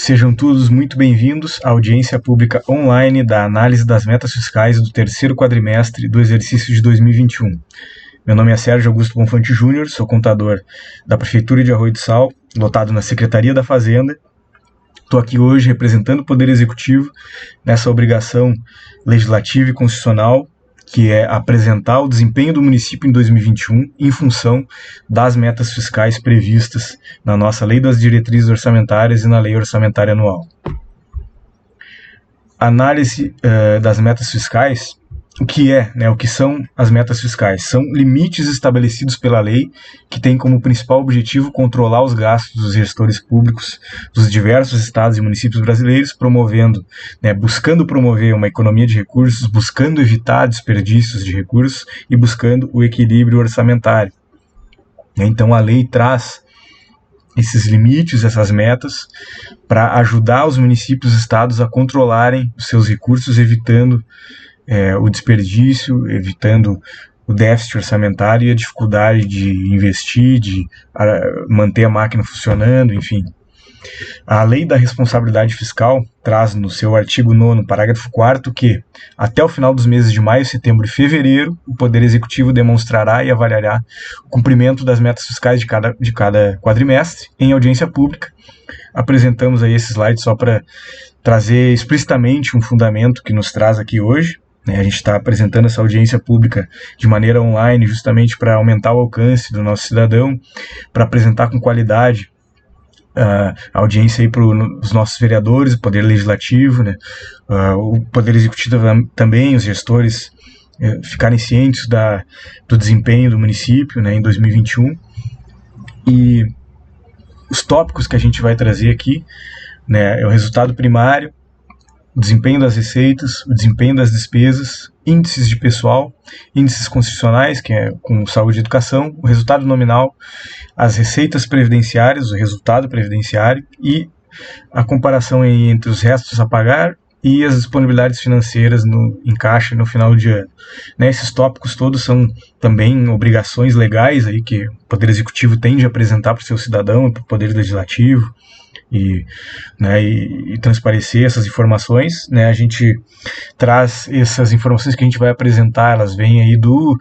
Sejam todos muito bem-vindos à audiência pública online da análise das metas fiscais do terceiro quadrimestre do exercício de 2021. Meu nome é Sérgio Augusto Bonfante Júnior, sou contador da Prefeitura de Arroio do Sal, lotado na Secretaria da Fazenda. Estou aqui hoje representando o Poder Executivo nessa obrigação legislativa e constitucional, que é apresentar o desempenho do município em 2021 em função das metas fiscais previstas na nossa Lei das Diretrizes Orçamentárias e na Lei Orçamentária Anual. Análise das metas fiscais. O que são as metas fiscais? São limites estabelecidos pela lei que têm como principal objetivo controlar os gastos dos gestores públicos dos diversos estados e municípios brasileiros, buscando promover uma economia de recursos, buscando evitar desperdícios de recursos e buscando o equilíbrio orçamentário. Então a lei traz esses limites, essas metas, para ajudar os municípios e estados a controlarem os seus recursos, evitando o desperdício, evitando o déficit orçamentário e a dificuldade de investir, de manter a máquina funcionando, enfim. A Lei da Responsabilidade Fiscal traz no seu artigo 9º, parágrafo 4º, que até o final dos meses de maio, setembro e fevereiro, o Poder Executivo demonstrará e avaliará o cumprimento das metas fiscais de cada quadrimestre em audiência pública. Apresentamos aí esse slide só para trazer explicitamente um fundamento que nos traz aqui hoje. A gente está apresentando essa audiência pública de maneira online justamente para aumentar o alcance do nosso cidadão, para apresentar com qualidade a audiência aí para os nossos vereadores, o Poder Legislativo, o Poder Executivo também, os gestores ficarem cientes do desempenho do município em 2021. E os tópicos que a gente vai trazer aqui é o resultado primário, o desempenho das receitas, o desempenho das despesas, índices de pessoal, índices constitucionais, que é com saúde e educação, o resultado nominal, as receitas previdenciárias, o resultado previdenciário e a comparação entre os restos a pagar e as disponibilidades financeiras em caixa no final de ano. Esses tópicos todos são também obrigações legais aí que o Poder Executivo tem de apresentar para o seu cidadão e para o Poder Legislativo, e transparecer essas informações. A gente traz essas informações que a gente vai apresentar, elas vêm aí do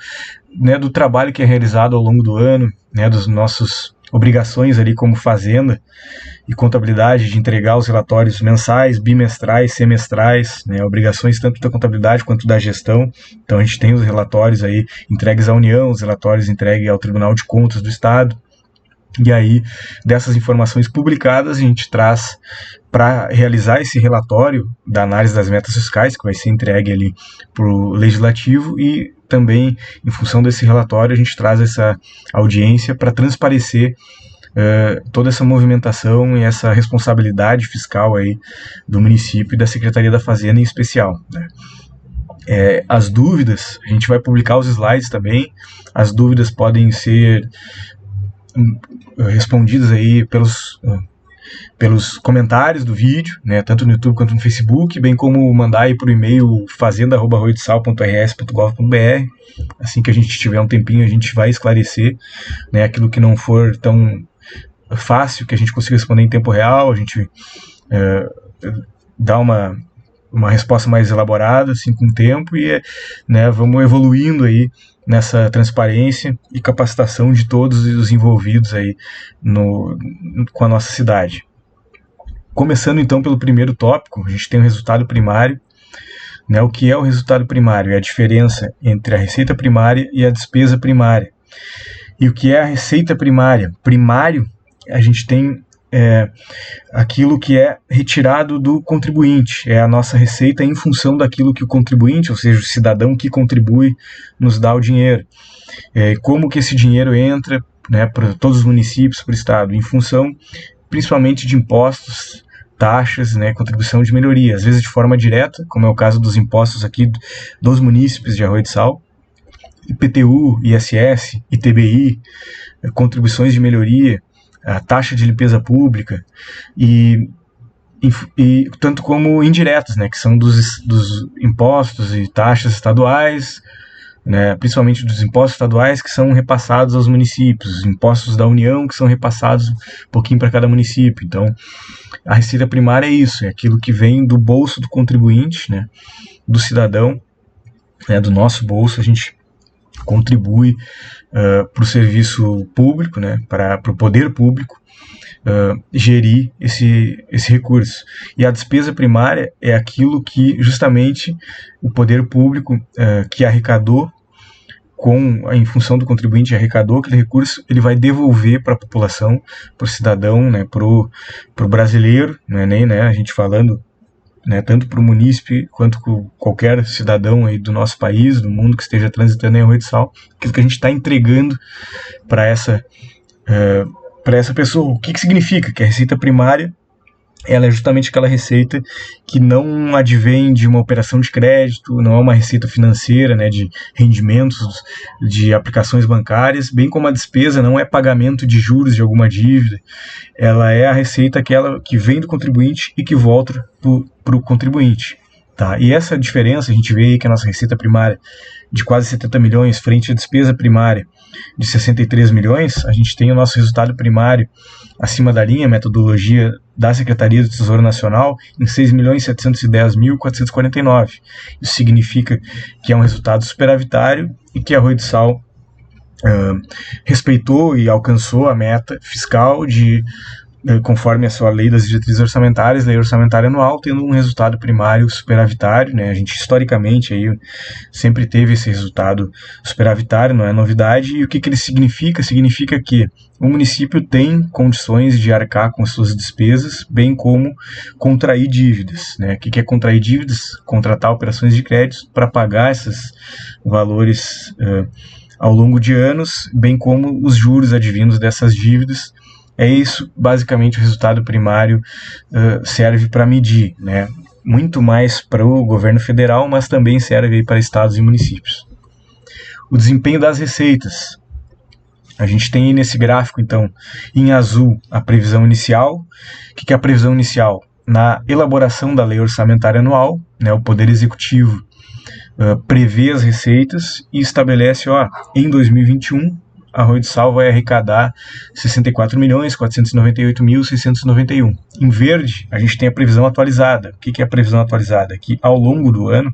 trabalho que é realizado ao longo do ano, das nossas obrigações ali como Fazenda e Contabilidade de entregar os relatórios mensais, bimestrais, semestrais, obrigações tanto da contabilidade quanto da gestão. Então a gente tem os relatórios aí entregues à União, os relatórios entregues ao Tribunal de Contas do Estado. E aí, dessas informações publicadas, a gente traz para realizar esse relatório da análise das metas fiscais, que vai ser entregue ali para o Legislativo, e também, em função desse relatório, a gente traz essa audiência para transparecer toda essa movimentação e essa responsabilidade fiscal aí do município e da Secretaria da Fazenda em especial. As dúvidas, a gente vai publicar os slides também, as dúvidas podem ser respondidas aí pelos comentários do vídeo, tanto no YouTube quanto no Facebook, bem como mandar aí por e-mail fazenda@arroiodosal.rs.gov.br. Assim que a gente tiver um tempinho, a gente vai esclarecer aquilo que não for tão fácil, que a gente consiga responder em tempo real, a gente dá uma resposta mais elaborada, assim, com o tempo, e vamos evoluindo aí nessa transparência e capacitação de todos os envolvidos aí com a nossa cidade. Começando então pelo primeiro tópico, a gente tem o resultado primário. O que é o resultado primário? É a diferença entre a receita primária e a despesa primária. E o que é a receita primária? Primário, a gente tem aquilo que é retirado do contribuinte, é a nossa receita em função daquilo que o contribuinte, ou seja, o cidadão que contribui, nos dá o dinheiro. Como que esse dinheiro entra para todos os municípios, para o estado, em função principalmente de impostos, taxas, contribuição de melhoria, às vezes de forma direta, como é o caso dos impostos aqui dos munícipes de Arroio do Sal, IPTU, ISS, ITBI, contribuições de melhoria, a taxa de limpeza pública e tanto como indiretas, que são dos impostos e taxas estaduais, principalmente dos impostos estaduais que são repassados aos municípios, os impostos da União que são repassados um pouquinho para cada município. Então, A receita primária é isso, é aquilo que vem do bolso do contribuinte, né, do cidadão, né, do nosso bolso. A gente contribui para o serviço público, né, para o poder público gerir esse recurso. E a despesa primária é aquilo que justamente o poder público que arrecadou, em função do contribuinte arrecadou aquele recurso, ele vai devolver para a população, para o cidadão, né, para o brasileiro, não é nem, né, a gente falando, né, tanto para o munícipe quanto qualquer cidadão aí do nosso país, do mundo que esteja transitando em Arroio do Sal, aquilo que a gente está entregando para essa pessoa. O que significa? Que a receita primária, ela é justamente aquela receita que não advém de uma operação de crédito, não é uma receita financeira, né, de rendimentos, de aplicações bancárias, bem como a despesa não é pagamento de juros de alguma dívida. Ela é a receita aquela que vem do contribuinte e que volta para o contribuinte. Tá? E essa diferença, a gente vê aí que a nossa receita primária de quase 70 milhões frente à despesa primária de 63 milhões, a gente tem o nosso resultado primário acima da linha, metodologia da Secretaria do Tesouro Nacional, em 6.710.449. Isso significa que é um resultado superavitário e que Arroio do Sal respeitou e alcançou a meta fiscal conforme a sua lei das diretrizes orçamentárias, lei orçamentária anual, tendo um resultado primário superavitário, né? A gente historicamente aí sempre teve esse resultado superavitário, não é novidade. E o que ele significa? Significa que o município tem condições de arcar com suas despesas, bem como contrair dívidas, né? O que é contrair dívidas? Contratar operações de crédito para pagar esses valores ao longo de anos, bem como os juros advindos dessas dívidas. É isso, basicamente, o resultado primário serve para medir, né? Muito mais para o governo federal, mas também serve para estados e municípios. O desempenho das receitas. A gente tem nesse gráfico, então, em azul, a previsão inicial. O que é a previsão inicial? Na elaboração da lei orçamentária anual, né, o Poder Executivo prevê as receitas e estabelece, em 2021, Arroio do Sal vai arrecadar 64.498.691. Em verde, a gente tem a previsão atualizada. O que é a previsão atualizada? Que ao longo do ano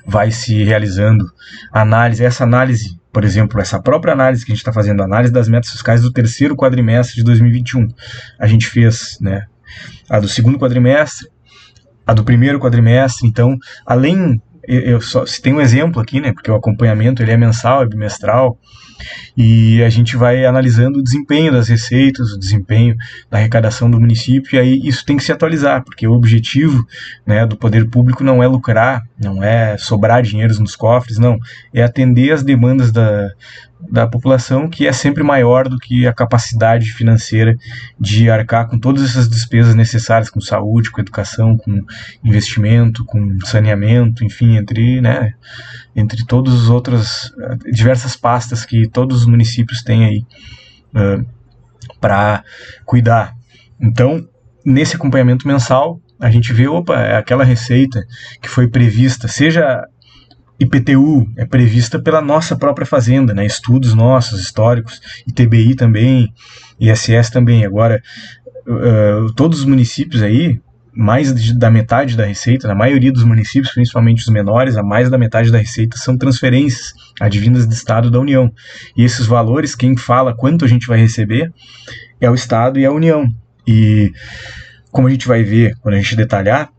vai se realizando essa análise, por exemplo, essa própria análise que a gente está fazendo, a análise das metas fiscais do terceiro quadrimestre de 2021. A gente fez, né, a do segundo quadrimestre, a do primeiro quadrimestre. Então, além... Eu só citei um exemplo aqui, né, porque o acompanhamento ele é mensal, é bimestral, e a gente vai analisando o desempenho das receitas, o desempenho da arrecadação do município, e aí isso tem que se atualizar, porque o objetivo, né, do poder público não é lucrar, não é sobrar dinheiro nos cofres, não, é atender as demandas da população, que é sempre maior do que a capacidade financeira de arcar com todas essas despesas necessárias, com saúde, com educação, com investimento, com saneamento, enfim, entre todas as outras diversas pastas que todos os municípios têm aí para cuidar. Então, nesse acompanhamento mensal, a gente vê, aquela receita que foi prevista, seja IPTU, é prevista pela nossa própria fazenda, né? Estudos nossos, históricos, ITBI também, ISS também. Agora, todos os municípios aí, mais da metade da receita, na maioria dos municípios, principalmente os menores, a mais da metade da receita são transferências advindas do Estado e da União. E esses valores, quem fala quanto a gente vai receber é o Estado e a União. E como a gente vai ver quando a gente detalhar,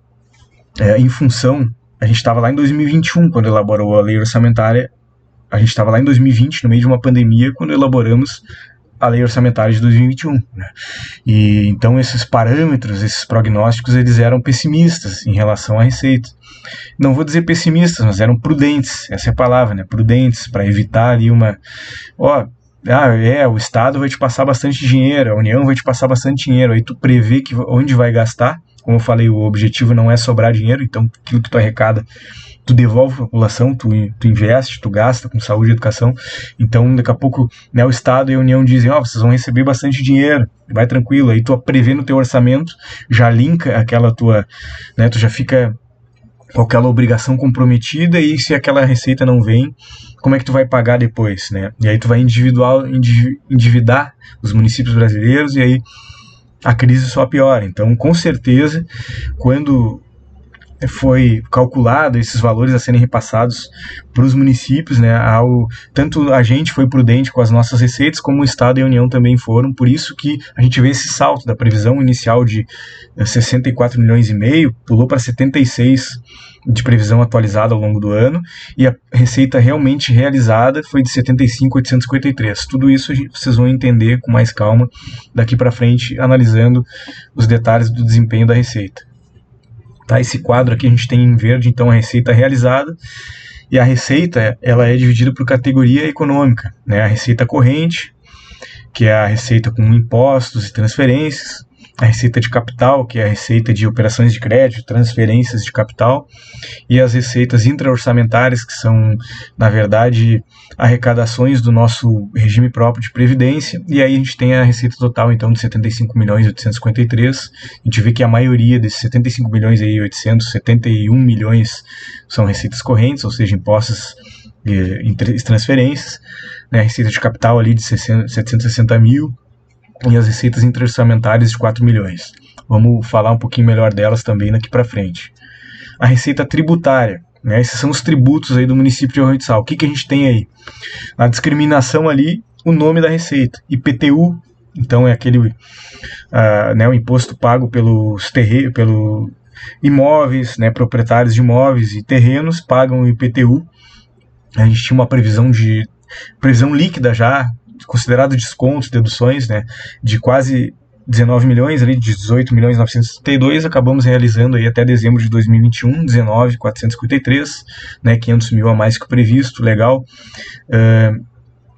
em função... A gente estava lá em 2021, quando elaborou a lei orçamentária. A gente estava lá em 2020, no meio de uma pandemia, quando elaboramos a lei orçamentária de 2021. Né? E então esses parâmetros, esses prognósticos, eles eram pessimistas em relação à receita. Não vou dizer pessimistas, mas eram prudentes. Essa é a palavra, né? Prudentes, para evitar ali uma... o Estado vai te passar bastante dinheiro, a União vai te passar bastante dinheiro, aí tu prevê onde vai gastar. Como eu falei, o objetivo não é sobrar dinheiro, então aquilo que tu arrecada, tu devolve para a população, tu investe, tu gasta com saúde e educação. Então, daqui a pouco, né, o Estado e a União dizem, vocês vão receber bastante dinheiro, vai tranquilo. Aí tu prevê no teu orçamento, já linka aquela tua, né, tu já fica com aquela obrigação comprometida, e se aquela receita não vem, como é que tu vai pagar depois, né? E aí tu vai endividar os municípios brasileiros, e aí a crise só piora. Então, com certeza, quando foi calculado esses valores a serem repassados para os municípios, né, tanto a gente foi prudente com as nossas receitas, como o Estado e a União também foram, por isso que a gente vê esse salto da previsão inicial de 64 milhões e meio, pulou para 76 de previsão atualizada ao longo do ano, e a receita realmente realizada foi de 75.853. Tudo isso vocês vão entender com mais calma daqui para frente, analisando os detalhes do desempenho da receita. Tá, esse quadro aqui a gente tem em verde, então, a receita realizada, e a receita ela é dividida por categoria econômica, né? A receita corrente, que é a receita com impostos e transferências, a receita de capital, que é a receita de operações de crédito, transferências de capital, e as receitas intra-orçamentárias, que são, na verdade, arrecadações do nosso regime próprio de previdência, e aí a gente tem a receita total, então, de 75.853. A gente vê que a maioria desses 75 milhões aí, 871 milhões são receitas correntes, ou seja, impostos e transferências, né? A receita de capital ali de 760 mil, e as receitas intra-orçamentárias de 4 milhões. Vamos falar um pouquinho melhor delas também daqui para frente. A receita tributária, né? Esses são os tributos aí do município de Arroio do Sal. O que a gente tem aí? Na discriminação ali, o nome da receita. IPTU, então é aquele o imposto pago pelo imóveis, né? Proprietários de imóveis e terrenos pagam o IPTU. A gente tinha uma previsão líquida já, considerado descontos, deduções, né, de quase 19 milhões, ali, de 18 milhões 932, acabamos realizando aí até dezembro de 2021, 19.453, né, 500 mil a mais que o previsto, legal.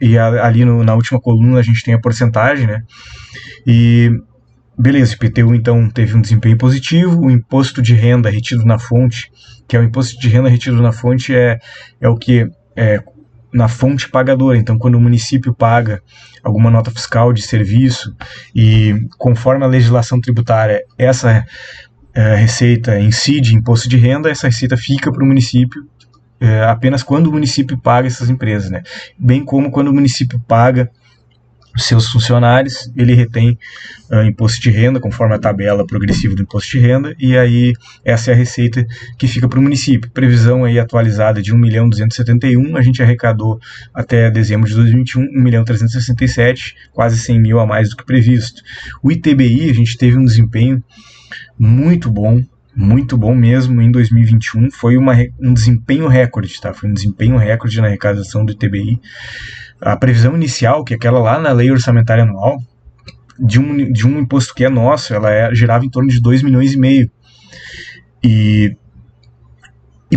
E ali na última coluna a gente tem a porcentagem, né, e beleza, o IPTU então teve um desempenho positivo. O imposto de renda retido na fonte, que é o imposto de renda retido na fonte, é o que na fonte pagadora. Então, quando o município paga alguma nota fiscal de serviço e, conforme a legislação tributária, essa receita incide imposto de renda, essa receita fica para o município apenas quando o município paga essas empresas, né? Bem como quando o município paga seus funcionários, ele retém imposto de renda, conforme a tabela progressiva do imposto de renda, e aí essa é a receita que fica para o município. Previsão aí atualizada de 1.271.000, a gente arrecadou até dezembro de 2021 1.367.000, quase 100 mil a mais do que previsto. O ITBI, a gente teve um desempenho muito bom mesmo em 2021, foi um desempenho recorde, tá? Foi um desempenho recorde na arrecadação do ITBI. A previsão inicial, que é aquela lá na lei orçamentária anual, de um imposto que é nosso, ela girava em torno de 2,5 milhões. E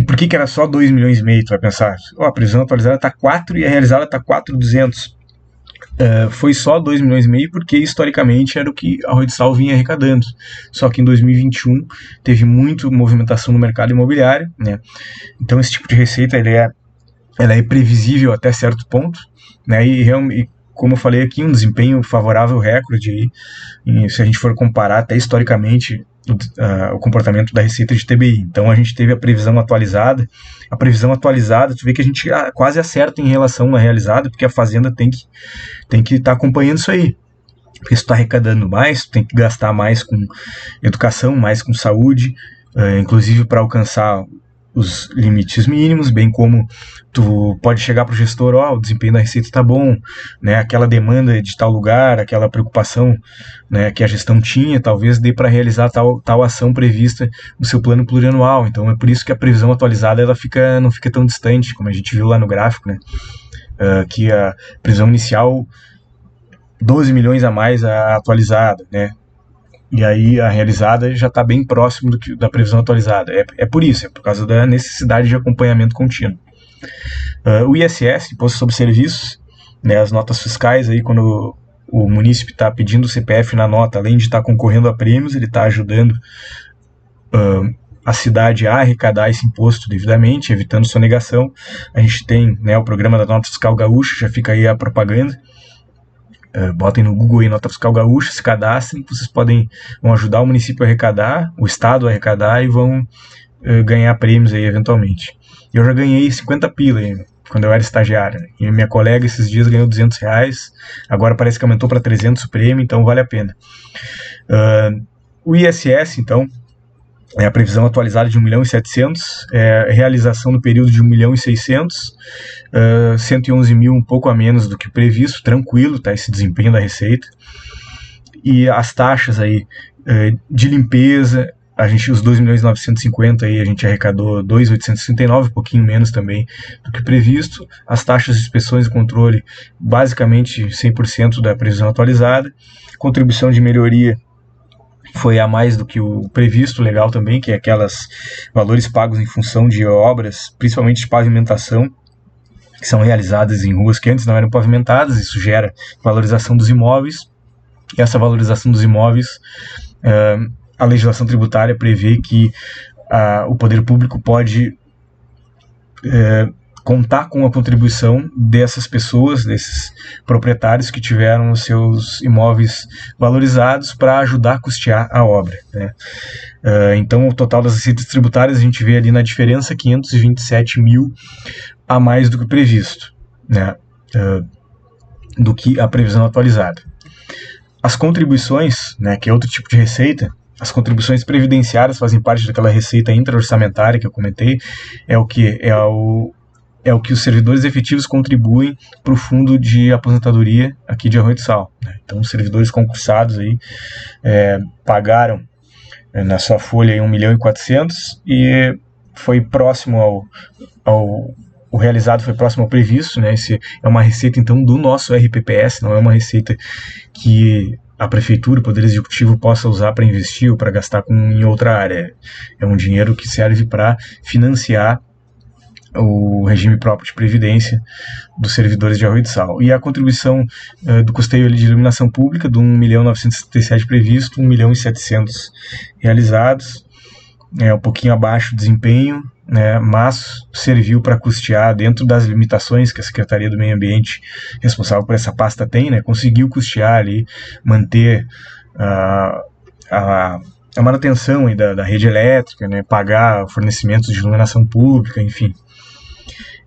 por que era só 2,5 milhões? Tu vai pensar, a previsão atualizada está 4 e a realizada está 4,200. Foi só 2,5 milhões porque historicamente era o que a Arroio do Sal vinha arrecadando. Só que em 2021 teve muita movimentação no mercado imobiliário, né? Então esse tipo de receita ela é previsível até certo ponto, né? E como eu falei aqui, um desempenho favorável, recorde aí, se a gente for comparar até historicamente o comportamento da receita de TBI. Então a gente teve a previsão atualizada. A previsão atualizada, tu vê que a gente quase acerta em relação à realizada, porque a Fazenda tem que estar acompanhando isso aí. Porque se tu está arrecadando mais, tu tem que gastar mais com educação, mais com saúde, inclusive para alcançar os limites mínimos, bem como tu pode chegar para o gestor, o desempenho da receita está bom, né, aquela demanda de tal lugar, aquela preocupação, né, que a gestão tinha, talvez dê para realizar tal ação prevista no seu plano plurianual. Então é por isso que a previsão atualizada ela não fica tão distante, como a gente viu lá no gráfico, né, que a previsão inicial 12 milhões a mais a atualizada, né, e aí a realizada já está bem próximo da previsão atualizada. É por isso, é por causa da necessidade de acompanhamento contínuo. O ISS, Imposto sobre Serviços, né, as notas fiscais, aí, quando o munícipe está pedindo o CPF na nota, além de estar concorrendo a prêmios, ele está ajudando a cidade a arrecadar esse imposto devidamente, evitando sonegação. A gente tem, né, o programa da Nota Fiscal Gaúcha, já fica aí a propaganda. Botem no Google aí Nota Fiscal Gaúcha, se cadastrem, vocês vão ajudar o município a arrecadar, o estado a arrecadar e vão ganhar prêmios aí eventualmente. Eu já ganhei 50 pila aí, quando eu era estagiário, né? E minha colega esses dias ganhou R$ 200, agora parece que aumentou para 300 o prêmio, então vale a pena. O ISS, então, é a previsão atualizada de 1.700.000, realização no período de 1.600.000, 111 mil um pouco a menos do que previsto, tranquilo, tá, esse desempenho da Receita. E as taxas aí de limpeza, os 2.950.000 aí a gente arrecadou 2.869, um pouquinho menos também do que previsto. As taxas de inspeções e controle, basicamente 100% da previsão atualizada. Contribuição de melhoria foi a mais do que o previsto, legal também, que é aquelas valores pagos em função de obras, principalmente de pavimentação, que são realizadas em ruas que antes não eram pavimentadas. Isso gera valorização dos imóveis, e essa valorização dos imóveis, a legislação tributária prevê que o poder público pode contar com a contribuição dessas pessoas, desses proprietários que tiveram os seus imóveis valorizados para ajudar a custear a obra, né? Então, o total das receitas tributárias a gente vê ali na diferença 527 mil a mais do que previsto, né? Do que a previsão atualizada. As contribuições, né, que é outro tipo de receita, as contribuições previdenciárias fazem parte daquela receita intra-orçamentária que eu comentei. É o que? É o que os servidores efetivos contribuem para o fundo de aposentadoria aqui de Arroio do Sal, né? Então, os servidores concursados aí pagaram na sua folha 1.400.000 e foi próximo o realizado foi próximo ao previsto, né? Esse é uma receita, então, do nosso RPPS, não é uma receita que a prefeitura, o Poder Executivo, possa usar para investir ou para gastar em outra área. É um dinheiro que serve para financiar o regime próprio de previdência dos servidores de Arroio do Sal. E a contribuição do custeio de iluminação pública, do 1.977.000 previsto, 1.700.000 realizados, um pouquinho abaixo do desempenho, né, mas serviu para custear, dentro das limitações que a Secretaria do Meio Ambiente, responsável por essa pasta, tem, né, conseguiu custear ali, manter a manutenção aí da rede elétrica, né, pagar fornecimentos de iluminação pública, enfim.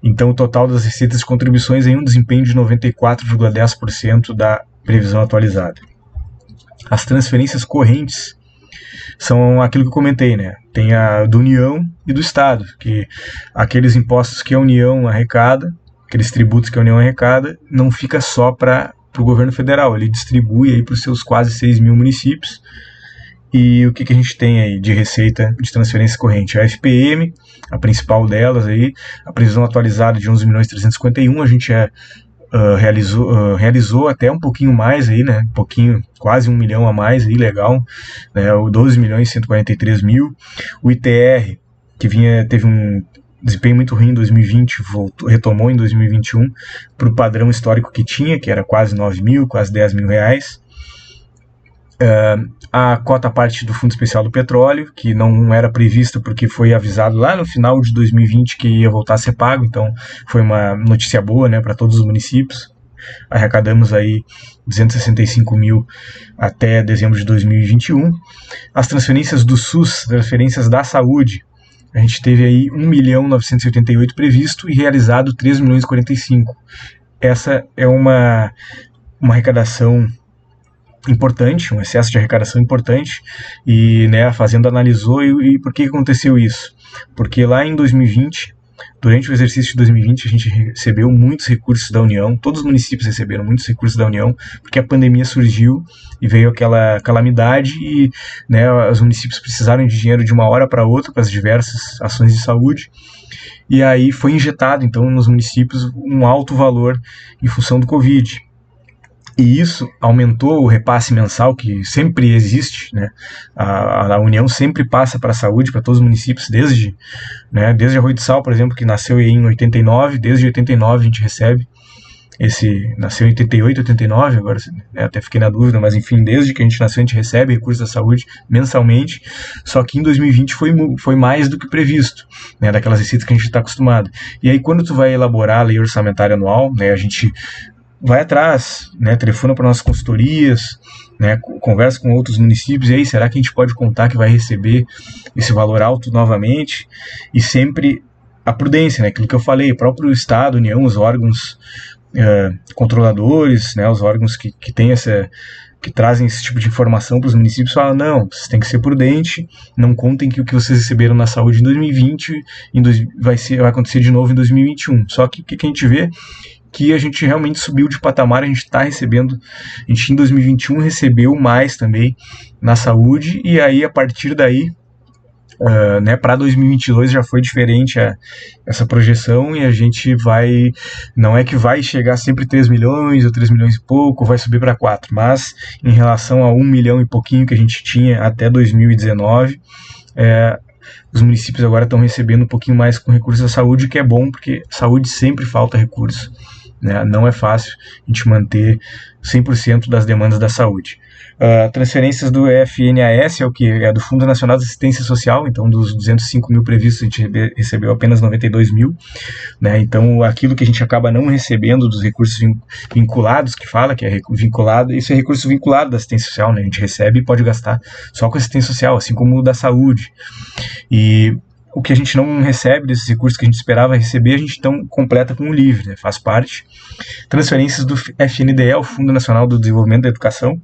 Então, o total das receitas de contribuições é um desempenho de 94,10% da previsão atualizada. As transferências correntes são aquilo que eu comentei, né? Tem a do União e do Estado, que aqueles impostos que a União arrecada, aqueles tributos que a União arrecada, não fica só para o governo federal, ele distribui aí para os seus quase 6 mil municípios. E o que a gente tem aí de receita de transferência corrente? A FPM, a principal delas aí, a previsão atualizada de 11.351.000, a gente realizou até um pouquinho mais aí, né? Um pouquinho, quase 1 milhão a mais aí, legal, né? O 12.143.000. O ITR, que teve um desempenho muito ruim em 2020, retomou em 2021 para o padrão histórico que tinha, que era quase 9 mil, quase 10 mil reais. A cota parte do Fundo Especial do Petróleo, que não era prevista porque foi avisado lá no final de 2020 que ia voltar a ser pago, então foi uma notícia boa, né, para todos os municípios. Arrecadamos aí 265 mil até dezembro de 2021. As transferências do SUS, transferências da saúde, a gente teve aí 1.988.000 previsto e realizado 3.045.000. Essa é uma arrecadação importante, um excesso de arrecadação importante, e, né, a Fazenda analisou e por que aconteceu isso? Porque lá em 2020, durante o exercício de 2020, a gente recebeu muitos recursos da União, todos os municípios receberam muitos recursos da União, porque a pandemia surgiu e veio aquela calamidade e, né, os municípios precisaram de dinheiro de uma hora para outra para as diversas ações de saúde, e aí foi injetado, então, nos municípios um alto valor em função do Covid. E isso aumentou o repasse mensal que sempre existe, né? A União sempre passa para a saúde, para todos os municípios, desde Arroio do Sal, por exemplo, que nasceu em 89, desde 89 a gente recebe nasceu em 88, 89, agora, né, até fiquei na dúvida, mas enfim, desde que a gente nasceu a gente recebe recursos da saúde mensalmente, só que em 2020 foi mais do que previsto, né, daquelas receitas que a gente está acostumado. E aí quando tu vai elaborar a lei orçamentária anual, né, a gente vai atrás, né, telefona para nossas consultorias, né, conversa com outros municípios, e aí, será que a gente pode contar que vai receber esse valor alto novamente? E sempre a prudência, né? Aquilo que eu falei, o próprio Estado, União, os órgãos controladores, né? Os órgãos que têm que trazem esse tipo de informação para os municípios, falam, não, vocês têm que ser prudente, não contem que o que vocês receberam na saúde em 2020 vai acontecer de novo em 2021. Só que o que a gente vê que a gente realmente subiu de patamar, a gente está recebendo, a gente em 2021 recebeu mais também na saúde, e aí a partir daí, né, para 2022 já foi diferente essa projeção, e a gente não é que vai chegar sempre 3 milhões ou 3 milhões e pouco, vai subir para 4, mas em relação a 1 milhão e pouquinho que a gente tinha até 2019, os municípios agora estão recebendo um pouquinho mais com recursos da saúde, que é bom, porque saúde sempre falta recurso, né? Não é fácil a gente manter 100% das demandas da saúde. Transferências do FNAS, é o que é do Fundo Nacional de Assistência Social, então dos 205 mil previstos a gente recebeu apenas 92 mil, né? Então aquilo que a gente acaba não recebendo dos recursos vinculados, que fala que é vinculado, isso é recurso vinculado da assistência social, né? A gente recebe e pode gastar só com assistência social, assim como o da saúde. E o que a gente não recebe desses recursos que a gente esperava receber, a gente então completa com o livre, né? Faz parte. Transferências do FNDE, o Fundo Nacional do Desenvolvimento da Educação,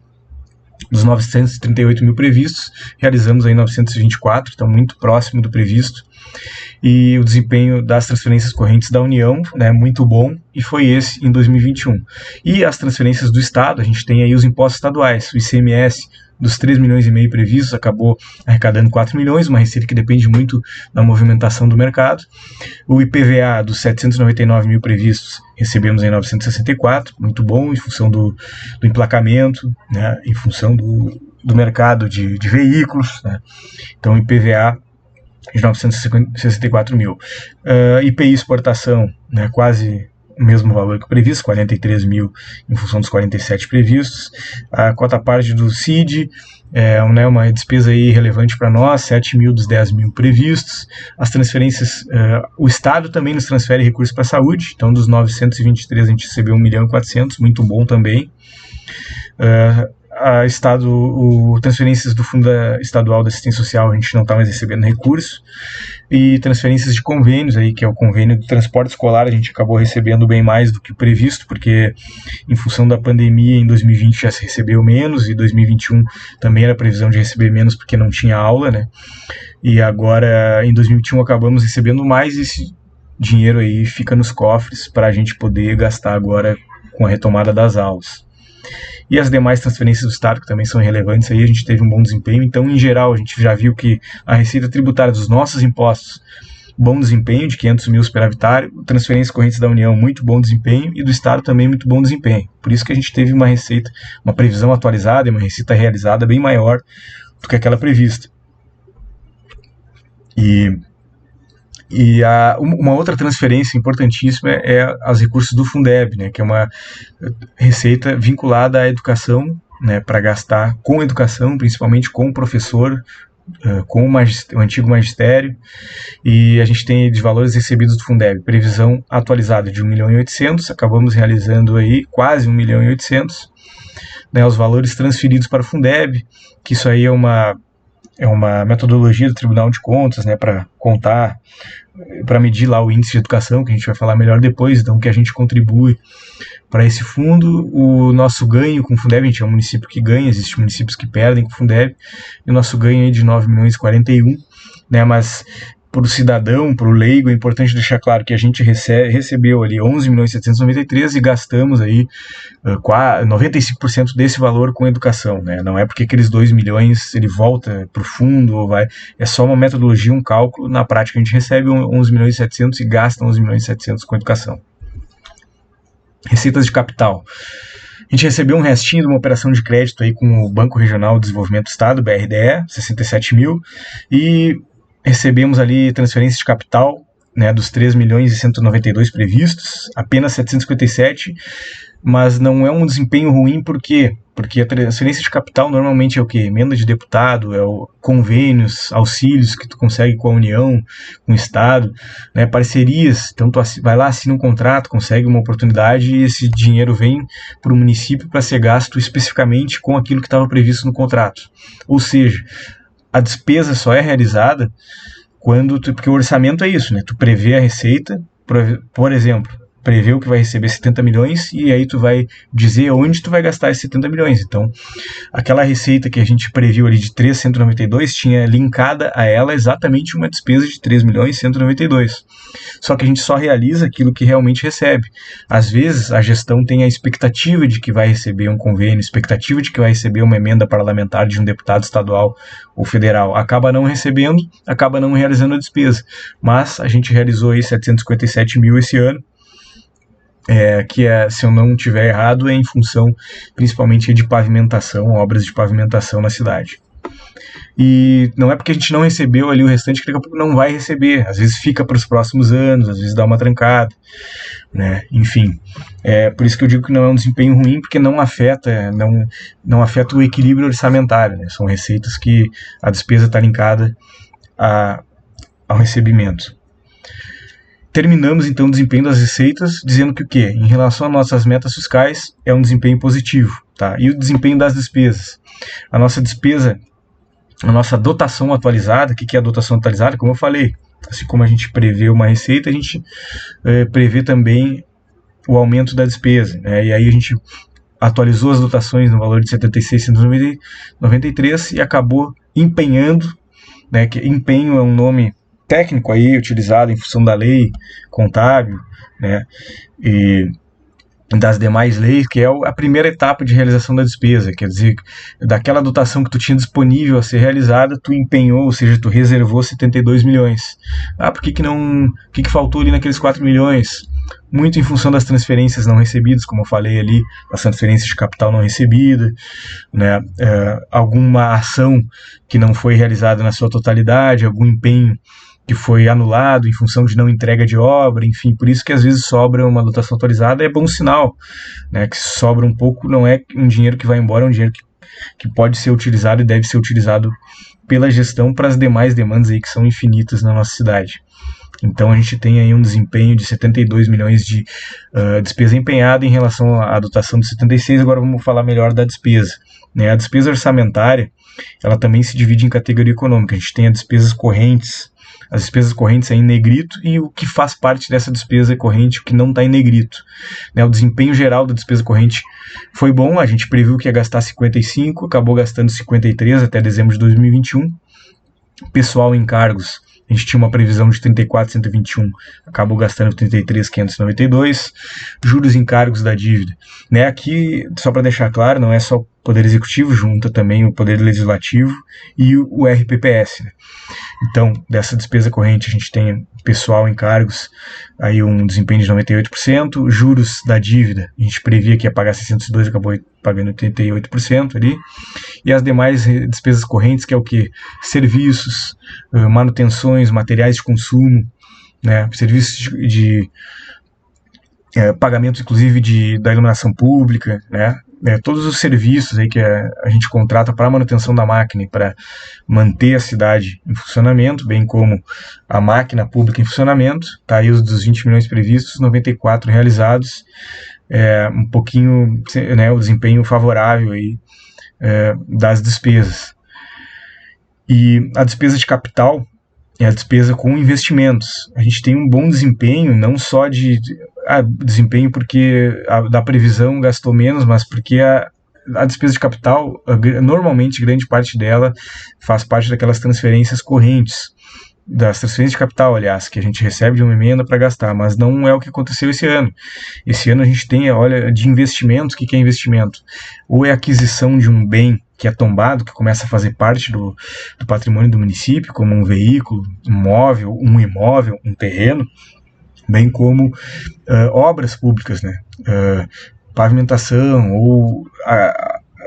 dos 938 mil previstos, realizamos aí 924, então muito próximo do previsto. E o desempenho das transferências correntes da União, né, muito bom, e foi esse em 2021. E as transferências do Estado, a gente tem aí os impostos estaduais, o ICMS, dos 3 milhões e meio previstos, acabou arrecadando 4 milhões, uma receita que depende muito da movimentação do mercado. O IPVA dos 799 mil previstos, recebemos em 964, muito bom, em função do emplacamento, né, em função do mercado de veículos, né. Então, IPVA de 964 mil. IPI exportação, né, quase o mesmo valor que o previsto, 43 mil em função dos 47 previstos. A cota parte do CID né, uma despesa aí relevante para nós, 7 mil dos 10 mil previstos. As transferências, o Estado também nos transfere recursos para a saúde, então dos 923 a gente recebeu 1 milhão e 400, muito bom também. Transferências do Fundo Estadual da Assistência Social, a gente não está mais recebendo recurso, e transferências de convênios, aí, que é o convênio do transporte escolar, a gente acabou recebendo bem mais do que o previsto, porque em função da pandemia, em 2020 já se recebeu menos, e 2021 também era previsão de receber menos, porque não tinha aula, né? E agora, em 2021, acabamos recebendo mais, e esse dinheiro aí fica nos cofres para a gente poder gastar agora com a retomada das aulas. E as demais transferências do Estado, que também são relevantes, aí a gente teve um bom desempenho. Então, em geral, a gente já viu que a receita tributária dos nossos impostos, bom desempenho, de 500 mil superavitário, transferências correntes da União, muito bom desempenho, e do Estado também muito bom desempenho. Por isso que a gente teve uma receita, uma previsão atualizada e uma receita realizada bem maior do que aquela prevista. Uma outra transferência importantíssima é os recursos do Fundeb, né, que é uma receita vinculada à educação, né, para gastar com educação, principalmente com o professor, com o antigo magistério, e a gente tem de valores recebidos do Fundeb, previsão atualizada de 1 milhão e 800, acabamos realizando aí quase 1 milhão e 800, né, os valores transferidos para o Fundeb, que isso aí é uma metodologia do Tribunal de Contas, né, para contar, para medir lá o índice de educação, que a gente vai falar melhor depois, então que a gente contribui para esse fundo. O nosso ganho com o Fundeb, a gente é um município que ganha, existem municípios que perdem com o Fundeb, e o nosso ganho é de 9 milhões e 41, né, mas para o cidadão, para o leigo, é importante deixar claro que a gente recebeu ali 11 milhões e 793 e gastamos aí 95% desse valor com educação, né? Não é porque aqueles 2 milhões ele volta para o fundo ou vai, é só uma metodologia, um cálculo. Na prática a gente recebe 11 milhões e 700 e gasta 11 milhões e 700 com educação. Receitas de capital. A gente recebeu um restinho de uma operação de crédito aí com o Banco Regional de Desenvolvimento do Estado, BRDE, 67 mil, e recebemos ali transferência de capital, né, dos 3 milhões e 192 previstos, apenas 757, mas não é um desempenho ruim, por quê? Porque a transferência de capital normalmente é o quê? Emenda de deputado, convênios, auxílios que tu consegue com a União, com o Estado, né, parcerias, então tu vai lá, assina um contrato, consegue uma oportunidade e esse dinheiro vem para o município para ser gasto especificamente com aquilo que estava previsto no contrato. Ou seja, a despesa só é realizada Porque o orçamento é isso, né? Tu prevê a receita, por exemplo, prevê o que vai receber 70 milhões e aí tu vai dizer onde tu vai gastar esses 70 milhões. Então, aquela receita que a gente previu ali de 3.192 tinha linkada a ela exatamente uma despesa de 3.192. Só que a gente só realiza aquilo que realmente recebe. Às vezes, a gestão tem a expectativa de que vai receber um convênio, expectativa de que vai receber uma emenda parlamentar de um deputado estadual ou federal. Acaba não recebendo, acaba não realizando a despesa. Mas a gente realizou aí 757 mil esse ano, que se eu não estiver errado, é em função principalmente de pavimentação, obras de pavimentação na cidade. E não é porque a gente não recebeu ali o restante que daqui a pouco não vai receber. Às vezes fica para os próximos anos, às vezes dá uma trancada, né? Enfim, por isso que eu digo que não é um desempenho ruim, porque não afeta o equilíbrio orçamentário, né? São receitas que a despesa está linkada ao recebimento. Terminamos então o desempenho das receitas dizendo que o quê? Em relação às nossas metas fiscais, é um desempenho positivo, tá? E o desempenho das despesas? A nossa dotação atualizada, o que é a dotação atualizada? Como eu falei, assim como a gente prevê uma receita, a gente prevê também o aumento da despesa, né? E aí a gente atualizou as dotações no valor de 76.193 e acabou empenhando, né? Que empenho é um nome técnico aí utilizado em função da lei contábil, né, e das demais leis, que é a primeira etapa de realização da despesa, quer dizer, daquela dotação que tu tinha disponível a ser realizada, tu empenhou, ou seja, tu reservou 72 milhões. Por que faltou ali naqueles 4 milhões? Muito em função das transferências não recebidas, como eu falei ali, as transferências de capital não recebida, né, alguma ação que não foi realizada na sua totalidade, algum empenho que foi anulado em função de não entrega de obra, enfim, por isso que às vezes sobra uma dotação atualizada, é bom sinal, né, que sobra um pouco, não é um dinheiro que vai embora, é um dinheiro que pode ser utilizado e deve ser utilizado pela gestão para as demais demandas aí que são infinitas na nossa cidade. Então a gente tem aí um desempenho de 72 milhões de despesa empenhada em relação à dotação de 76, agora vamos falar melhor da despesa, né? A despesa orçamentária, ela também se divide em categoria econômica, a gente tem as despesas correntes aí em negrito e o que faz parte dessa despesa corrente, o que não está em negrito, né? O desempenho geral da despesa corrente foi bom, a gente previu que ia gastar 55, acabou gastando 53 até dezembro de 2021. Pessoal em cargos, a gente tinha uma previsão de 34.121, acabou gastando 33.592. Juros em cargos da dívida, né? Aqui, só para deixar claro, não é só o Poder Executivo, junta também o Poder Legislativo e o RPPS, né? Então, dessa despesa corrente, a gente tem pessoal em cargos, aí um desempenho de 98%, juros da dívida, a gente previa que ia pagar 602, acabou pagando 88% ali, e as demais despesas correntes, que é o que? Serviços, manutenções, materiais de consumo, né? Serviços de pagamentos, inclusive, da iluminação pública, né? Todos os serviços aí que a gente contrata para a manutenção da máquina e para manter a cidade em funcionamento, bem como a máquina pública em funcionamento, tá aí os dos 20 milhões previstos, 94 realizados, um pouquinho, né, o desempenho favorável aí, das despesas. E a despesa de capital é a despesa com investimentos. A gente tem um bom desempenho, não só de desempenho porque da previsão gastou menos, mas porque a despesa de capital, normalmente, grande parte dela faz parte daquelas transferências correntes, das transferências de capital, aliás, que a gente recebe de uma emenda para gastar, mas não é o que aconteceu esse ano. Esse ano a gente tem, de investimentos, o que é investimento? Ou é aquisição de um bem que é tombado, que começa a fazer parte do patrimônio do município, como um veículo, um imóvel, um terreno, bem como obras públicas, né? Pavimentação ou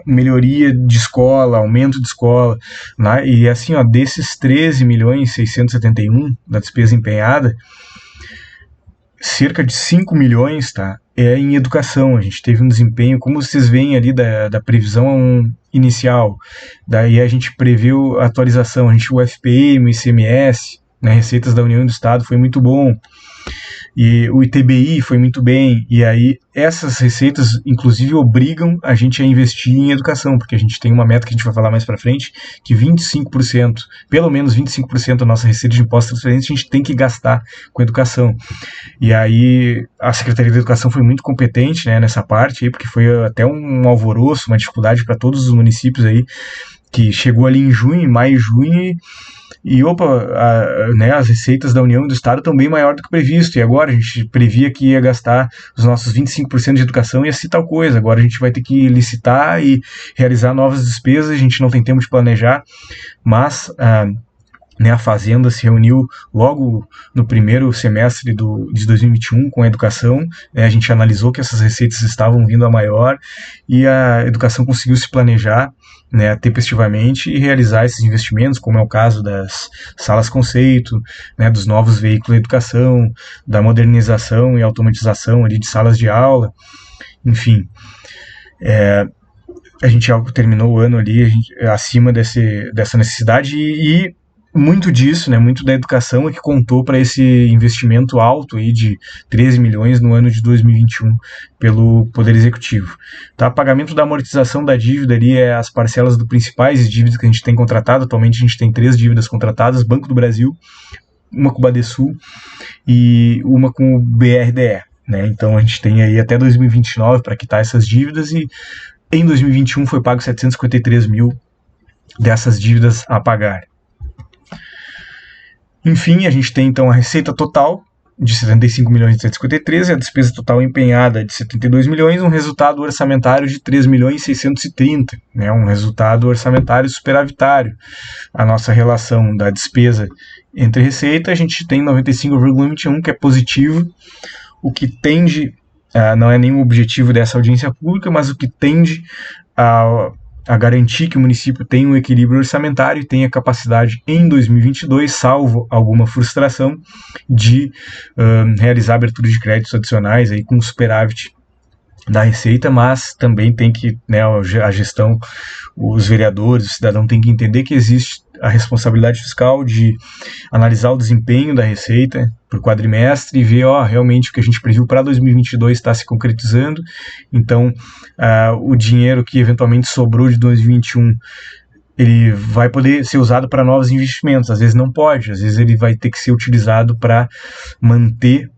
melhoria de escola, aumento de escola, né? E assim, desses 13.671 da despesa empenhada, cerca de 5 milhões, tá, é em educação. A gente teve um desempenho, como vocês veem ali da previsão inicial, daí a gente preveu a atualização, o FPM, o ICMS, né, receitas da União e do Estado, foi muito bom. e o ITBI foi muito bem, e aí essas receitas, inclusive, obrigam a gente a investir em educação, porque a gente tem uma meta que a gente vai falar mais para frente, que 25%, pelo menos 25% da nossa receita de impostos e transferências a gente tem que gastar com educação. E aí a Secretaria da Educação foi muito competente, né, nessa parte, aí, porque foi até um alvoroço, uma dificuldade para todos os municípios aí, que chegou ali em junho, maio e junho, e né, as receitas da União e do Estado estão bem maior do que previsto, e agora a gente previa que ia gastar os nossos 25% de educação e ia ser tal coisa, agora a gente vai ter que licitar e realizar novas despesas, a gente não tem tempo de planejar, mas né, a Fazenda se reuniu logo no primeiro semestre de 2021 com a educação, né, a gente analisou que essas receitas estavam vindo a maior e a educação conseguiu se planejar, né, tempestivamente e realizar esses investimentos, como é o caso das salas conceito, né, dos novos veículos de educação, da modernização e automatização ali de salas de aula, enfim. A gente terminou o ano ali acima dessa necessidade e muito disso, né, muito da educação é que contou para esse investimento alto aí de 13 milhões no ano de 2021 pelo Poder Executivo. Tá? Pagamento da amortização da dívida ali é as parcelas do principais dívidas que a gente tem contratado. Atualmente a gente tem 3 dívidas contratadas, Banco do Brasil, uma com o Badesul e uma com o BRDE. Né? Então a gente tem aí até 2029 para quitar essas dívidas e em 2021 foi pago 753 mil dessas dívidas a pagar. Enfim, a gente tem então a receita total de 75 milhões e 153 e a despesa total empenhada de 72 milhões, um resultado orçamentário de 3 milhões e 630, né, um resultado orçamentário superavitário. A nossa relação da despesa entre receita, a gente tem 95,21, que é positivo, o que tende, não é nenhum objetivo dessa audiência pública, mas o que tende a garantir que o município tenha um equilíbrio orçamentário e tenha capacidade em 2022, salvo alguma frustração, de realizar abertura de créditos adicionais aí com superávit da receita, mas também tem que, né, a gestão, os vereadores, o cidadão tem que entender que existe a responsabilidade fiscal de analisar o desempenho da receita por quadrimestre e ver, realmente o que a gente previu para 2022 está se concretizando, então o dinheiro que eventualmente sobrou de 2021 ele vai poder ser usado para novos investimentos, às vezes não pode, às vezes ele vai ter que ser utilizado para manter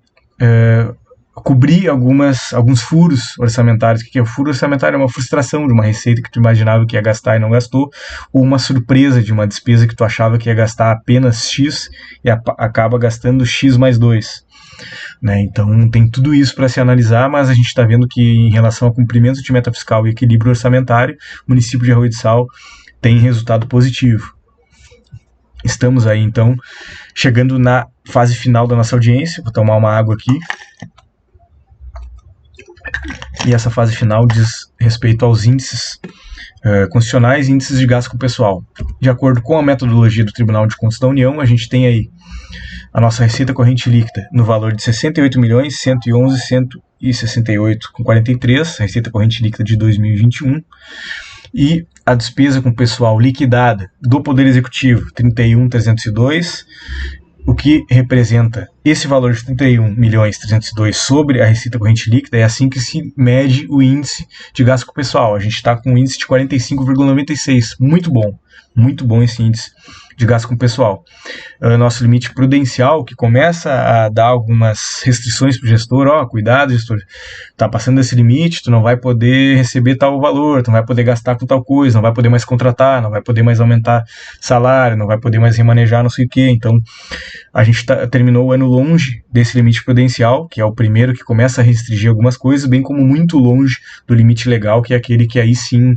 cobrir alguns furos orçamentários. O que é o furo orçamentário? É uma frustração de uma receita que tu imaginava que ia gastar e não gastou, ou uma surpresa de uma despesa que tu achava que ia gastar apenas X e acaba gastando X mais 2. Né? Então tem tudo isso para se analisar, mas a gente está vendo que em relação ao cumprimento de meta fiscal e equilíbrio orçamentário, o município de Arroio do Sal tem resultado positivo. Estamos aí então chegando na fase final da nossa audiência. Vou tomar uma água aqui. E essa fase final diz respeito aos índices constitucionais e índices de gasto com pessoal. De acordo com a metodologia do Tribunal de Contas da União, a gente tem aí a nossa receita corrente líquida no valor de 68.111.168,43, receita corrente líquida de 2021, e a despesa com pessoal liquidada do Poder Executivo, 31.302, o que representa esse valor de 31.302 sobre a receita corrente líquida. É assim que se mede o índice de gasto com o pessoal. A gente está com um índice de 45,96, muito bom esse índice de gasto com o pessoal. Nosso limite prudencial, que começa a dar algumas restrições para o gestor, cuidado, gestor, tá passando desse limite, tu não vai poder receber tal valor, tu não vai poder gastar com tal coisa, não vai poder mais contratar, não vai poder mais aumentar salário, não vai poder mais remanejar não sei o que. Então a gente terminou o ano longe desse limite prudencial, que é o primeiro que começa a restringir algumas coisas, bem como muito longe do limite legal, que é aquele que aí sim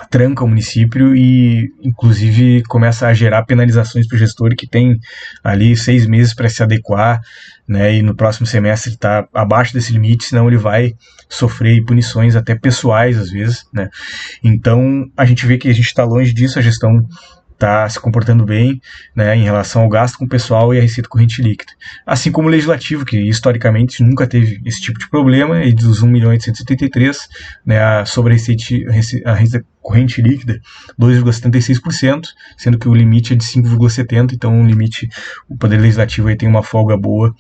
tranca o município e inclusive começa a gerar penalizações para o gestor que tem ali 6 meses para se adequar, né, e no próximo semestre está abaixo desse limite, senão ele vai sofrer punições até pessoais às vezes, né. Então a gente vê que a gente está longe disso, a gestão está se comportando bem, né, em relação ao gasto com pessoal e a receita corrente líquida. Assim como o legislativo, que historicamente nunca teve esse tipo de problema, e dos 1.873.000, né, sobre a receita corrente líquida, 2,76%, sendo que o limite é de 5,70%, então o Poder Legislativo aí tem uma folga boa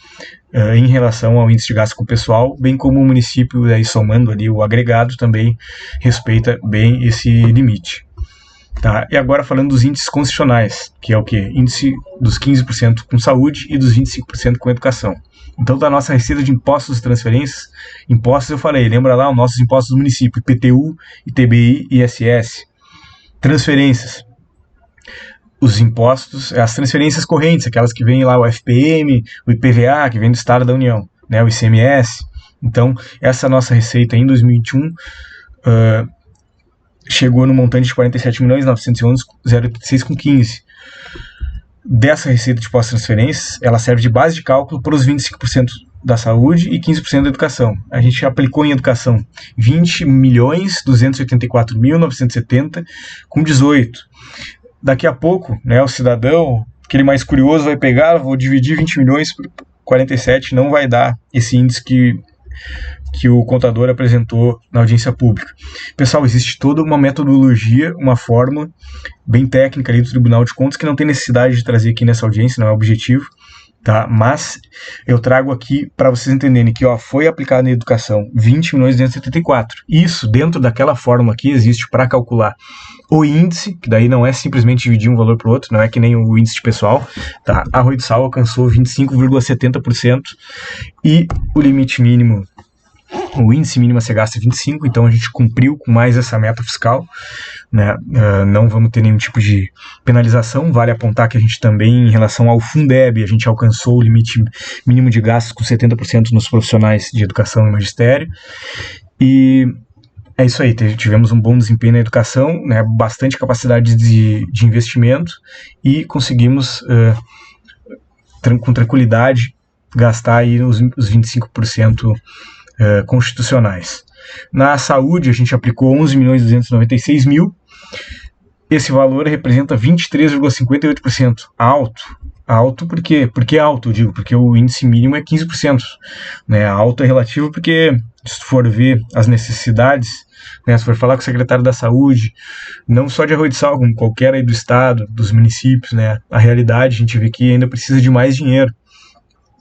em relação ao índice de gasto com pessoal, bem como o município, aí somando ali o agregado, também respeita bem esse limite. Tá? E agora falando dos índices concessionais, que é o quê? Índice dos 15% com saúde e dos 25% com educação. Então, da nossa receita de impostos e transferências, impostos eu falei, lembra lá os nossos impostos do município, IPTU, ITBI e ISS. Transferências, os impostos, as transferências correntes, aquelas que vêm lá, o FPM, o IPVA, que vem do Estado da União, né, o ICMS. Então, essa nossa receita em 2021 chegou no montante de 47.911.036,15. Dessa receita de pós-transferências, ela serve de base de cálculo para os 25% da saúde e 15% da educação. A gente aplicou em educação 20.284.970,18. Daqui a pouco, né, o cidadão, aquele mais curioso, vai pegar, vou dividir 20 milhões por 47, não vai dar esse índice que o contador apresentou na audiência pública. Pessoal, existe toda uma metodologia, uma fórmula bem técnica ali do Tribunal de Contas que não tem necessidade de trazer aqui nessa audiência, não é objetivo, tá? Mas eu trago aqui para vocês entenderem que foi aplicado em educação 20.274. Isso, dentro daquela fórmula que existe para calcular o índice, que daí não é simplesmente dividir um valor para o outro, não é que nem o índice de pessoal, tá? A Arroio do Sal alcançou 25,70% e o limite mínimo, o índice mínimo a ser gasto é 25%, então a gente cumpriu com mais essa meta fiscal, né? Não vamos ter nenhum tipo de penalização. Vale apontar que a gente também, em relação ao Fundeb, a gente alcançou o limite mínimo de gastos com 70% nos profissionais de educação e magistério, e é isso aí, tivemos um bom desempenho na educação, né? Bastante capacidade de investimento e conseguimos, com tranquilidade, gastar aí os 25% constitucionais. Na saúde, a gente aplicou 11.296.000. Esse valor representa 23,58%. Alto por quê? Por que alto, eu digo? Porque o índice mínimo é 15%. Né? Alto é relativo porque, se tu for ver as necessidades, né, se for falar com o secretário da Saúde, não só de Arroio do Sal, como qualquer aí do estado, dos municípios, né, a realidade, a gente vê que ainda precisa de mais dinheiro.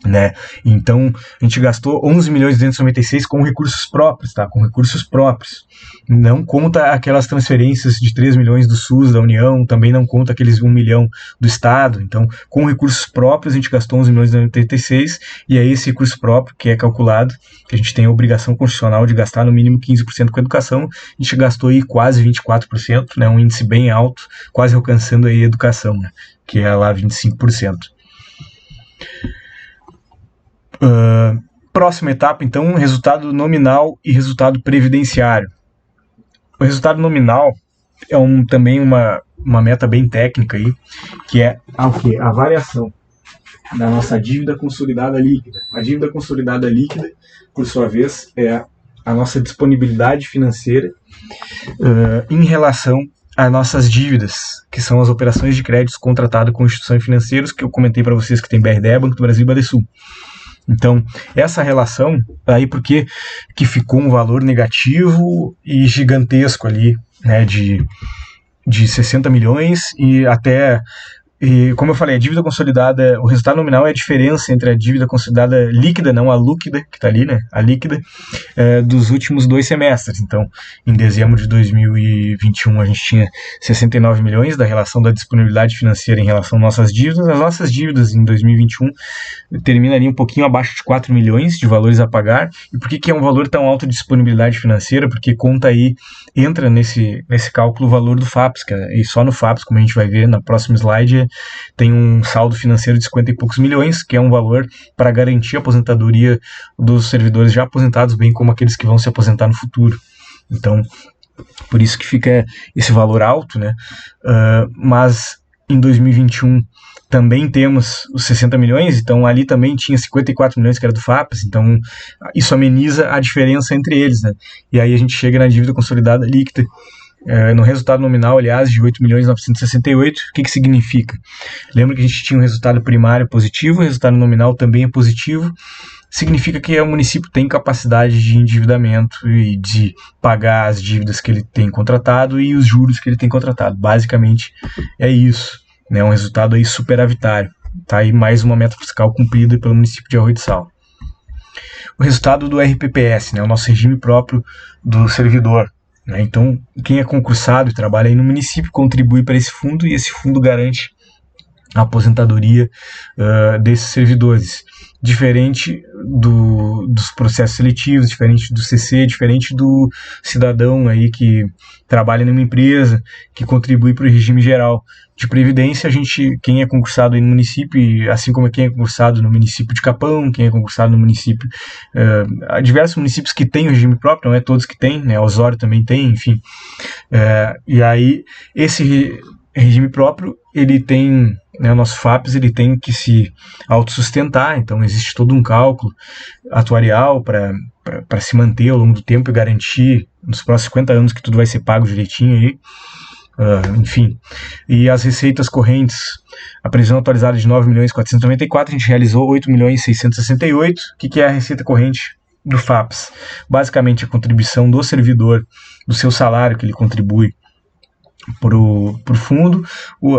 Né? Então a gente gastou 11.296 com recursos próprios, tá? Com recursos próprios. Não conta aquelas transferências de 3 milhões do SUS, da União, também não conta aqueles 1 milhão do Estado. Então, com recursos próprios, a gente gastou 11.296, e é esse recurso próprio que é calculado, que a gente tem a obrigação constitucional de gastar no mínimo 15% com a educação. A gente gastou aí quase 24%, né? Um índice bem alto, quase alcançando aí a educação, né? Que é lá 25%. Próxima etapa, então, resultado nominal e resultado previdenciário. O resultado nominal é também uma meta bem técnica aí, que é a variação da nossa dívida consolidada líquida. A dívida consolidada líquida, por sua vez, é a nossa disponibilidade financeira em relação às nossas dívidas, que são as operações de créditos contratadas com instituições financeiras, que eu comentei para vocês que tem BRDE, Banco do Brasil e Badesul. Então, essa relação, aí porque que ficou um valor negativo e gigantesco ali, né, de 60 milhões e até, como eu falei, a dívida consolidada, o resultado nominal é a diferença entre a dívida consolidada líquida, não a lúquida, que está ali, né, a líquida, dos últimos 2 semestres. Então, em dezembro de 2021, a gente tinha 69 milhões da relação da disponibilidade financeira em relação às nossas dívidas. As nossas dívidas em 2021 termina ali um pouquinho abaixo de 4 milhões de valores a pagar. E por que é um valor tão alto de disponibilidade financeira? Porque conta aí, entra nesse cálculo o valor do FAPES, e só no FAPES, como a gente vai ver na próxima slide, tem um saldo financeiro de 50 e poucos milhões, que é um valor para garantir a aposentadoria dos servidores já aposentados, bem como aqueles que vão se aposentar no futuro. Então, por isso que fica esse valor alto, né? Mas em 2021 também temos os 60 milhões, então ali também tinha 54 milhões que era do FAPES, então isso ameniza a diferença entre eles, né? E aí a gente chega na dívida consolidada líquida no resultado nominal, aliás, de 8.968.000. O que significa? Lembra que a gente tinha um resultado primário positivo, o resultado nominal também é positivo. Significa que o município tem capacidade de endividamento e de pagar as dívidas que ele tem contratado e os juros que ele tem contratado. Basicamente é isso, né? Um resultado aí superavitário. Tá aí mais uma meta fiscal cumprida pelo município de Arroio do Sal. O resultado do RPPS, né? O nosso regime próprio do servidor. Então, quem é concursado e trabalha aí no município contribui para esse fundo e esse fundo garante a aposentadoria desses servidores. Diferente dos processos seletivos, diferente do CC, diferente do cidadão aí que trabalha numa empresa, que contribui para o regime geral de previdência. Quem é concursado aí no município, assim como quem é concursado no município de Capão, quem é concursado no município, há diversos municípios que têm o regime próprio, não é todos que têm, né? Osório também tem, enfim. E aí, esse regime próprio, ele tem, né, o nosso FAPES, ele tem que se autossustentar, então existe todo um cálculo atuarial para se manter ao longo do tempo e garantir nos próximos 50 anos que tudo vai ser pago direitinho aí. Enfim, e as receitas correntes, a previsão atualizada de 9.494.000, a gente realizou 8.668.000. O que é a receita corrente do FAPES? Basicamente a contribuição do servidor, do seu salário que ele contribui para o fundo,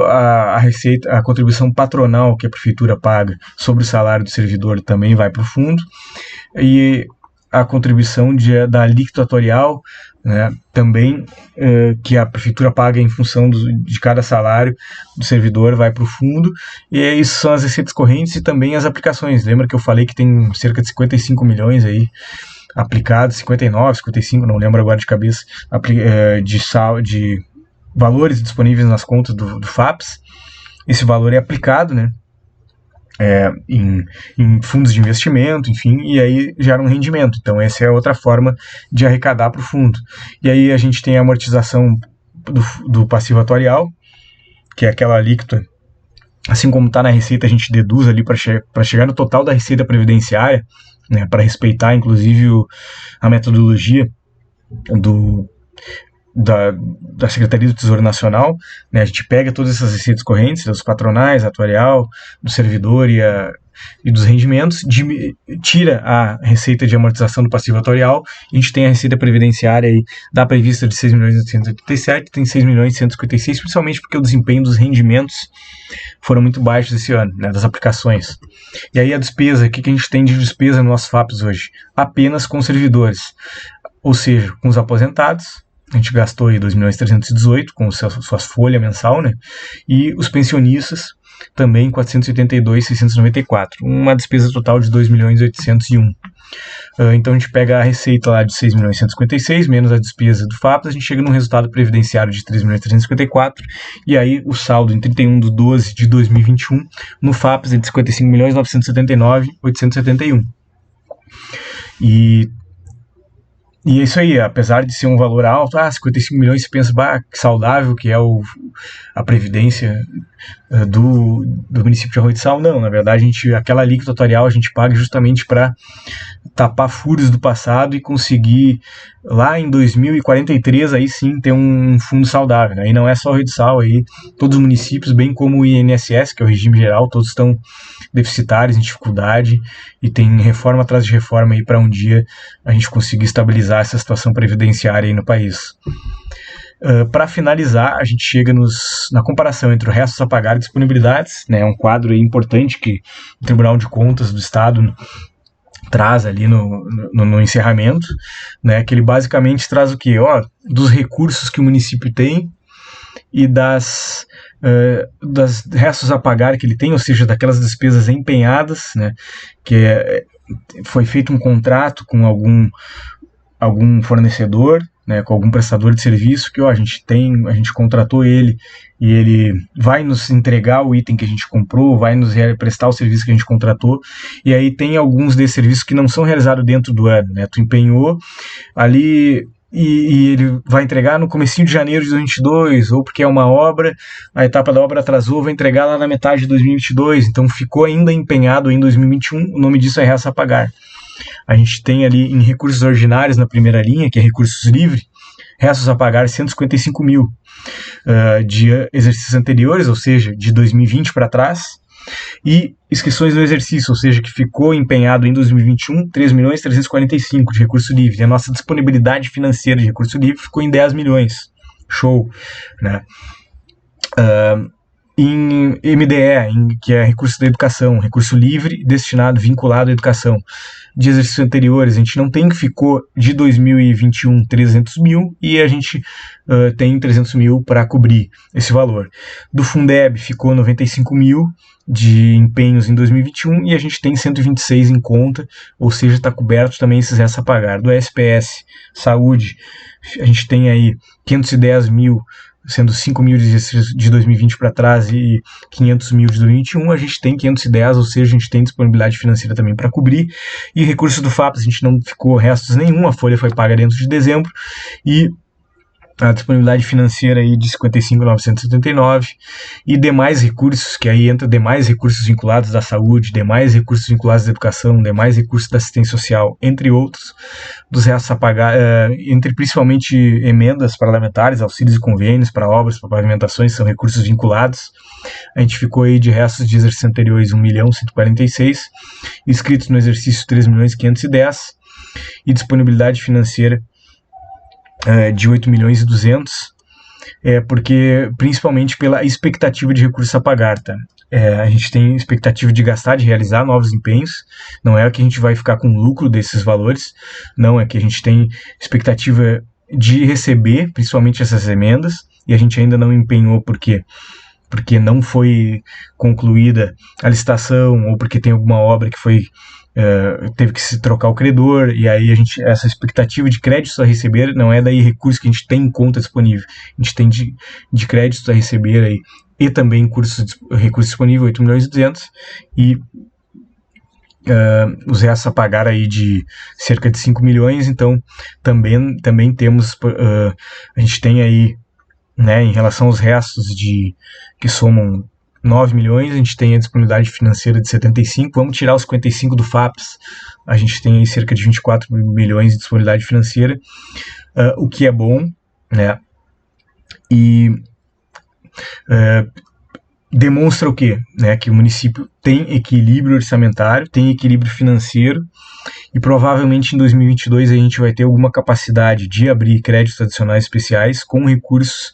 a receita, a contribuição patronal que a prefeitura paga sobre o salário do servidor também vai para o fundo, e a contribuição da alíquota atuarial, né, também, que a prefeitura paga em função de cada salário do servidor, vai para o fundo. E isso são as receitas correntes e também as aplicações. Lembra que eu falei que tem cerca de 55 milhões aí aplicados, 59, 55, não lembro agora de cabeça, de valores disponíveis nas contas do FAPES. Esse valor é aplicado, né, em fundos de investimento, enfim, e aí gera um rendimento. Então essa é outra forma de arrecadar para o fundo. E aí a gente tem a amortização do passivo atuarial, que é aquela alíquota, assim como está na receita, a gente deduz ali para chegar no total da receita previdenciária, né, para respeitar inclusive a metodologia da Secretaria do Tesouro Nacional, né? A gente pega todas essas receitas correntes, dos patronais, atuarial, do servidor e dos rendimentos, tira a receita de amortização do passivo atuarial, e a gente tem a receita previdenciária aí, da prevista de 6.887.000, tem 6.156.000, principalmente porque o desempenho dos rendimentos foram muito baixos esse ano, né, das aplicações. E aí a despesa, o que a gente tem de despesa no nosso FAPES hoje? Apenas com servidores, ou seja, com os aposentados. A gente gastou aí 2.318.000 com suas folhas mensal, né? E os pensionistas também 482.694. Uma despesa total de 2.801.000. Então a gente pega a receita lá de 6.156.000 menos a despesa do FAPES, a gente chega num resultado previdenciário de 3.354.000, e aí o saldo em 31/12/2021 no FAPES é de 55.979.871. E é isso aí, apesar de ser um valor alto, 55 milhões, você pensa, que saudável que é a previdência do município de Arroio do Sal. Não, na verdade, aquela alíquota atuarial a gente paga justamente para tapar furos do passado e conseguir, lá em 2043, aí sim, ter um fundo saudável, né? E não é só Arroio do Sal, aí, todos os municípios, bem como o INSS, que é o regime geral, todos estão deficitários, em dificuldade, e tem reforma atrás de reforma aí para um dia a gente conseguir estabilizar essa situação previdenciária aí no país. Para finalizar, a gente chega na comparação entre o restos a pagar e disponibilidades, né? É um quadro aí importante que o Tribunal de Contas do Estado traz ali no encerramento, né? Que ele basicamente traz o quê? Dos recursos que o município tem e das restos a pagar que ele tem, ou seja, daquelas despesas empenhadas, né? Que foi feito um contrato com algum fornecedor, né, com algum prestador de serviço, que a gente contratou ele e ele vai nos entregar o item que a gente comprou, vai nos prestar o serviço que a gente contratou, e aí tem alguns desses serviços que não são realizados dentro do ano, né? Tu empenhou ali e ele vai entregar no comecinho de janeiro de 2022, ou porque é uma obra, a etapa da obra atrasou, vai entregar lá na metade de 2022, então ficou ainda empenhado em 2021, o nome disso é resto a pagar. A gente tem ali em recursos ordinários na primeira linha, que é recursos livres, restos a pagar 155 mil de exercícios anteriores, ou seja, de 2020 para trás, e inscrições no exercício, ou seja, que ficou empenhado em 2021, 3.345 de recurso livre. E a nossa disponibilidade financeira de recurso livre ficou em 10 milhões. Show, né? Em MDE, que é recurso da educação, recurso livre destinado, vinculado à educação, de exercícios anteriores, a gente não tem, que ficou de 2021 300 mil e a gente tem 300 mil para cobrir esse valor. Do Fundeb ficou 95 mil de empenhos em 2021 e a gente tem 126 em conta, ou seja, está coberto também esses restos a pagar. Do SPS, saúde, a gente tem aí 510 mil, sendo 5 mil de 2020 para trás e 500 mil de 2021, a gente tem 510, ou seja, a gente tem disponibilidade financeira também para cobrir. E recursos do FAPES, a gente não ficou restos nenhum, a folha foi paga dentro de dezembro, e a disponibilidade financeira aí de 55.979, e demais recursos, que aí entra demais recursos vinculados da saúde, demais recursos vinculados da educação, demais recursos da assistência social, entre outros, dos restos a pagar, entre principalmente emendas parlamentares, auxílios e convênios para obras, para pavimentações, são recursos vinculados. A gente ficou aí de restos de exercícios anteriores 1.146, inscritos no exercício 3.510, e disponibilidade financeira de 8.200.000, porque principalmente pela expectativa de recursos a pagar, tá? A gente tem expectativa de gastar, de realizar novos empenhos, não é que a gente vai ficar com lucro desses valores, não, é que a gente tem expectativa de receber, principalmente essas emendas, e a gente ainda não empenhou porque não foi concluída a licitação, ou porque tem alguma obra que foi teve que se trocar o credor, e aí essa expectativa de créditos a receber não é daí recursos que a gente tem em conta disponível, a gente tem de créditos a receber aí, e também recursos disponíveis 8.200.000, e os restos a pagar aí de cerca de 5 milhões, então também temos, a gente tem aí, né, em relação aos restos que somam 9 milhões, a gente tem a disponibilidade financeira de 75, vamos tirar os 55 do FAPES, a gente tem aí cerca de 24 milhões de disponibilidade financeira, o que é bom, né, e demonstra o quê? Né, que o município tem equilíbrio orçamentário, tem equilíbrio financeiro, e provavelmente em 2022 a gente vai ter alguma capacidade de abrir créditos adicionais especiais com recursos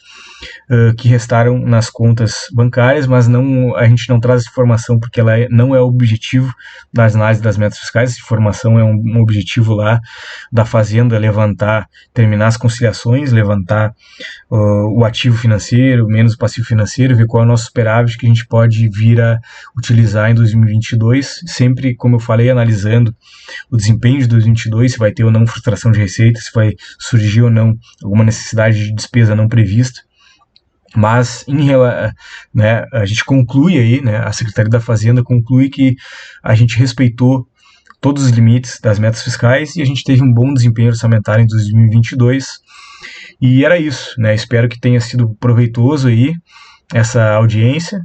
que restaram nas contas bancárias, mas a gente não traz essa informação porque ela não é o objetivo das análises das metas fiscais. Essa informação é um objetivo lá da Fazenda, terminar as conciliações, levantar o ativo financeiro, menos o passivo financeiro, ver qual é o nosso superávit que a gente pode vir a utilizar em 2022, sempre, como eu falei, analisando o desempenho de 2022, se vai ter ou não frustração de receita, se vai surgir ou não alguma necessidade de despesa não prevista. Mas né, a gente conclui aí, né, a Secretaria da Fazenda conclui que a gente respeitou todos os limites das metas fiscais e a gente teve um bom desempenho orçamentário em 2022. E era isso, né? Espero que tenha sido proveitoso aí essa audiência.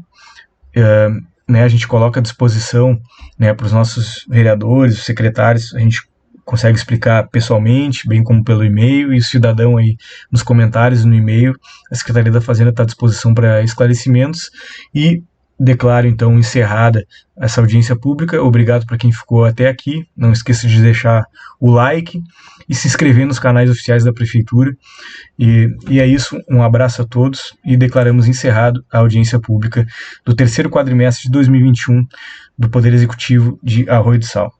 Né, a gente coloca à disposição, né, para os nossos vereadores, os secretários, a gente consegue explicar pessoalmente, bem como pelo e-mail, e o cidadão aí nos comentários no e-mail. A Secretaria da Fazenda está à disposição para esclarecimentos, e declaro então encerrada essa audiência pública. Obrigado para quem ficou até aqui, não esqueça de deixar o like e se inscrever nos canais oficiais da Prefeitura, e é isso, um abraço a todos, e declaramos encerrado a audiência pública do terceiro quadrimestre de 2021 do Poder Executivo de Arroio do Sal.